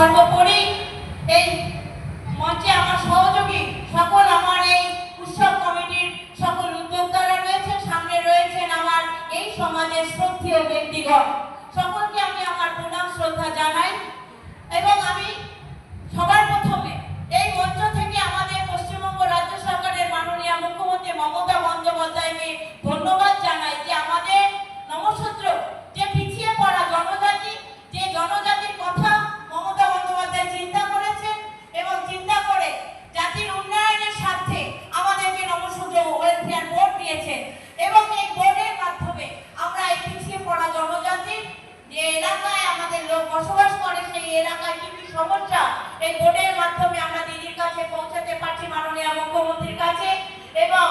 সর্বোপরি এই মঞ্চে আমার সহযোগী সকল আমার এই উৎসব কমিটির সকল উদ্যোক্তারা রয়েছেন, সামনে রয়েছেন আমার এই সমাজের শ্রদ্ধেয় ব্যক্তিগণ, সকলকে আমি আমার প্রণাম শ্রদ্ধা জানাই। এবং আমি সবার প্রথমে এই মঞ্চ থেকে আমাদের পশ্চিমবঙ্গ রাজ্য সরকারের মাননীয় মুখ্যমন্ত্রী মমতা বন্দ্যোপাধ্যায়কে ধন্যবাদ জানাই যে আমাদের নমঃশূদ্র যে পিছিয়ে পড়া জনজাতি, যে জনজাতির কথা মমতা বন্দ্যোপাধ্যায় চিন্তা করেছেন এবং চিন্তা করে জাতির উন্নয়নের স্বার্থে আমাদেরকে নমঃশূদ্র ওয়েলফেয়ার বোর্ড দিয়েছেন। এবং এই বোর্ডের মাধ্যমে আমরা এই পিছিয়ে পড়া জনজাতির যে এলাকায় আমাদের লোক বসবাস করে সেই এলাকায় কি কি সমস্যা এই বোর্ডের মাধ্যমে আমরা দিদির কাছে পৌঁছাতে পারছি, মাননীয় মুখ্যমন্ত্রীর কাছে। এবং